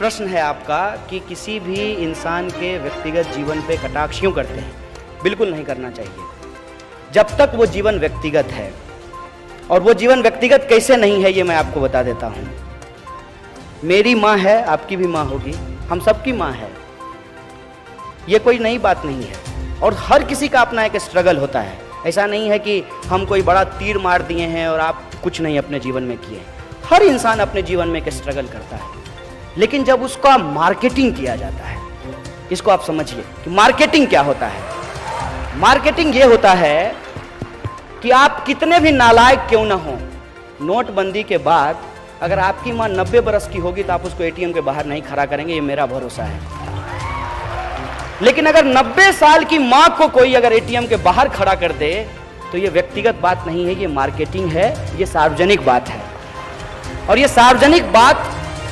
प्रश्न है आपका कि किसी भी इंसान के व्यक्तिगत जीवन पे कटाक्ष क्यों करते हैं। बिल्कुल नहीं करना चाहिए जब तक वो जीवन व्यक्तिगत है। और वो जीवन व्यक्तिगत कैसे नहीं है ये मैं आपको बता देता हूँ। मेरी माँ है, आपकी भी माँ होगी, हम सबकी माँ है, ये कोई नई बात नहीं है। और हर किसी का अपना एक स्ट्रगल होता है। ऐसा नहीं है कि हम कोई बड़ा तीर मार दिए हैं और आप कुछ नहीं अपने जीवन में किए। हर इंसान अपने जीवन में एक स्ट्रगल करता है, लेकिन जब उसका मार्केटिंग किया जाता है, इसको आप समझिए कि मार्केटिंग क्या होता है। मार्केटिंग ये होता है कि आप कितने भी नालायक क्यों ना हो, नोटबंदी के बाद अगर आपकी माँ 90 बरस की होगी तो आप उसको एटीएम के बाहर नहीं खड़ा करेंगे, ये मेरा भरोसा है। लेकिन अगर 90 साल की माँ को कोई अगर एटीएम के बाहर खड़ा कर दे तो ये व्यक्तिगत बात नहीं है, ये मार्केटिंग है, ये सार्वजनिक बात है। और ये सार्वजनिक बात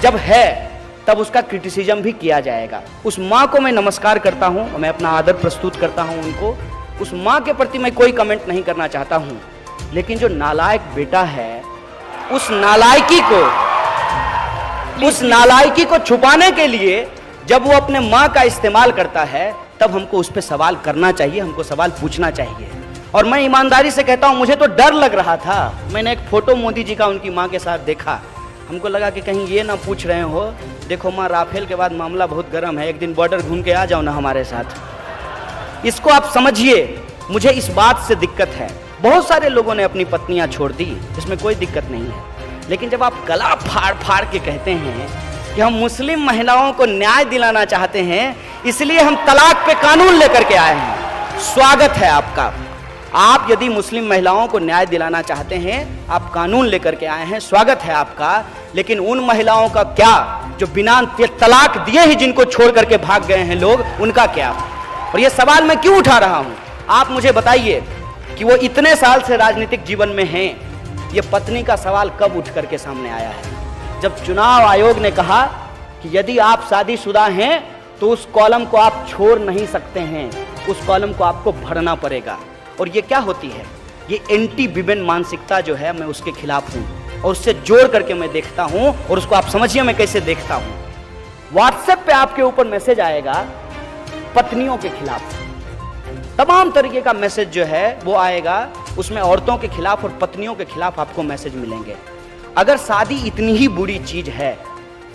जब है तब उसका क्रिटिसिज्म भी किया जाएगा। उस माँ को मैं नमस्कार करता हूँ, मैं अपना आदर प्रस्तुत करता हूँ उनको। उस माँ के प्रति मैं कोई कमेंट नहीं करना चाहता हूँ, लेकिन जो नालायक बेटा है उस नालायकी को छुपाने के लिए जब वो अपने माँ का इस्तेमाल करता है तब हमको उस पर सवाल करना चाहिए, हमको सवाल पूछना चाहिए। और मैं ईमानदारी से कहता हूँ, मुझे तो डर लग रहा था। मैंने एक फोटो मोदी जी का उनकी माँ के साथ देखा, हमको लगा कि कहीं ये ना पूछ रहे हो, देखो माँ राफेल के बाद मामला बहुत गर्म है, एक दिन बॉर्डर घूम के आ जाओ ना हमारे साथ। इसको आप समझिए, मुझे इस बात से दिक्कत है। बहुत सारे लोगों ने अपनी पत्नियां छोड़ दी, इसमें कोई दिक्कत नहीं है। लेकिन जब आप गला फाड़ फाड़ के कहते हैं कि हम मुस्लिम महिलाओं को न्याय दिलाना चाहते हैं, इसलिए हम तलाक पे कानून लेकर के आए हैं, स्वागत है आपका। आप यदि मुस्लिम महिलाओं को न्याय दिलाना चाहते हैं, आप कानून लेकर के आए हैं, स्वागत है आपका। लेकिन उन महिलाओं का क्या जो बिना तलाक दिए ही जिनको छोड़ करके भाग गए हैं लोग, उनका क्या? और ये सवाल मैं क्यों उठा रहा हूं, आप मुझे बताइए कि वो इतने साल से राजनीतिक जीवन में हैं, ये पत्नी का सवाल कब उठ करके सामने आया है? जब चुनाव आयोग ने कहा कि यदि आप शादीशुदा हैं तो उस कॉलम को आप छोड़ नहीं सकते हैं, उस कॉलम को आपको भरना पड़ेगा। और ये क्या होती है? ये एंटी विमेन मानसिकता जो है, मैं उसके खिलाफ हूं और उससे जोड़ करके मैं देखता हूं। और उसको आप समझिए मैं कैसे देखता हूं। व्हाट्सएप पे आपके ऊपर मैसेज आएगा पत्नियों के खिलाफ, तमाम तरीके का मैसेज जो है वो आएगा, उसमें औरतों के खिलाफ और पत्नियों के खिलाफ आपको मैसेज मिलेंगे। अगर शादी इतनी ही बुरी चीज है,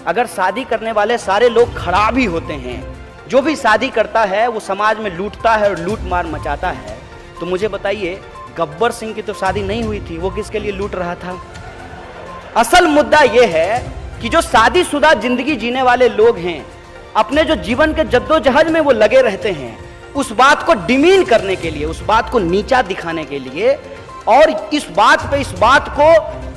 अगर शादी करने वाले सारे लोग खराब ही होते हैं, जो भी शादी करता है वो समाज में लूटता है और लूट मार मचाता है, तो मुझे बताइए गब्बर सिंह की तो शादी नहीं हुई थी, वो किसके लिए लूट रहा था? असल मुद्दा यह है कि जो शादीशुदा जिंदगी जीने वाले लोग हैं, अपने जो जीवन के जद्दोजहद में वो लगे रहते हैं, उस बात को डिमीन करने के लिए, उस बात को नीचा दिखाने के लिए और इस बात को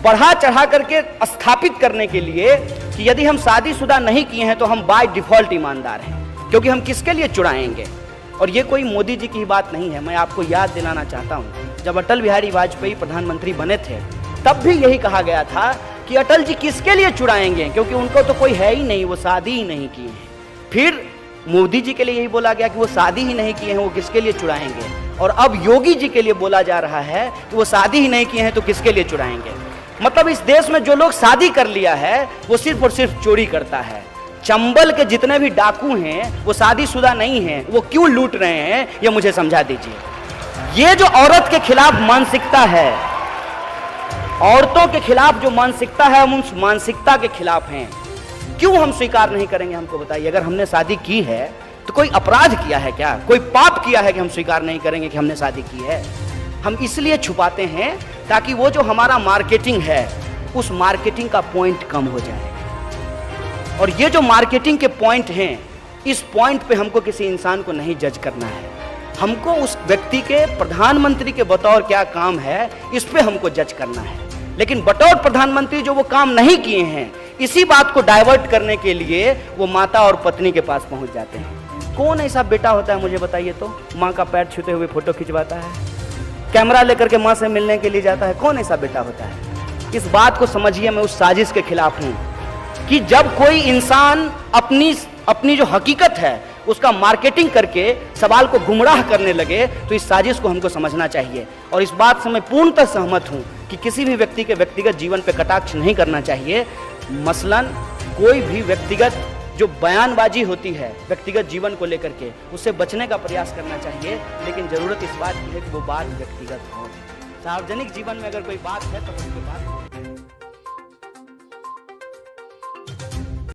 बढ़ा चढ़ा करके स्थापित करने के लिए कि यदि हम शादीशुदा नहीं किए हैं तो हम बाय डिफॉल्ट ईमानदार हैं, क्योंकि हम किसके लिए चुराएंगे। और ये कोई मोदी जी की बात नहीं है। मैं आपको याद दिलाना चाहता हूं, जब अटल बिहारी वाजपेयी प्रधानमंत्री बने थे तब भी यही कहा गया था कि अटल जी किसके लिए चुराएंगे, क्योंकि उनको तो कोई है ही नहीं, वो शादी ही नहीं की है। फिर मोदी जी के लिए यही बोला गया कि वो शादी ही नहीं किए हैं, वो किसके लिए चुराएंगे। और अब योगी जी के लिए बोला जा रहा है कि वो शादी ही नहीं किए हैं तो किसके लिए चुराएंगे। मतलब इस देश में जो लोग शादी कर लिया है वो सिर्फ और सिर्फ चोरी करता है। चंबल के जितने भी डाकू हैं वो शादीशुदा नहीं हैं, वो क्यों लूट रहे हैं ये मुझे समझा दीजिए। ये जो औरत के खिलाफ मानसिकता है, औरतों के खिलाफ जो मानसिकता है, हम उस मानसिकता के खिलाफ हैं। क्यों हम स्वीकार नहीं करेंगे, हमको बताइए। अगर हमने शादी की है तो कोई अपराध किया है क्या, कोई पाप किया है कि हम स्वीकार नहीं करेंगे कि हमने शादी की है? हम इसलिए छुपाते हैं ताकि वो जो हमारा मार्केटिंग है उस मार्केटिंग का पॉइंट कम हो जाए। और ये जो मार्केटिंग के पॉइंट हैं, इस पॉइंट पे हमको किसी इंसान को नहीं जज करना है। हमको उस व्यक्ति के, प्रधानमंत्री के बतौर क्या काम है, इस पे हमको जज करना है। लेकिन बतौर प्रधानमंत्री जो वो काम नहीं किए हैं, इसी बात को डाइवर्ट करने के लिए वो माता और पत्नी के पास पहुंच जाते हैं। कौन ऐसा बेटा होता है मुझे बताइए तो, माँ का पैर छूते हुए फोटो खिंचवाता है, कैमरा लेकर के माँ से मिलने के लिए जाता है? कौन ऐसा बेटा होता है? इस बात को समझिए, मैं उस साजिश के खिलाफ हूं कि जब कोई इंसान अपनी जो हकीकत है उसका मार्केटिंग करके सवाल को गुमराह करने लगे, तो इस साजिश को हमको समझना चाहिए। और इस बात से मैं पूर्णतः सहमत हूं कि किसी भी व्यक्ति के व्यक्तिगत जीवन पर कटाक्ष नहीं करना चाहिए। मसलन कोई भी व्यक्तिगत जो बयानबाजी होती है व्यक्तिगत जीवन को लेकर के, उससे बचने का प्रयास करना चाहिए। लेकिन जरूरत इस बात की है कि वो बात व्यक्तिगत हो। सार्वजनिक जीवन में अगर कोई बात है तो उसके बात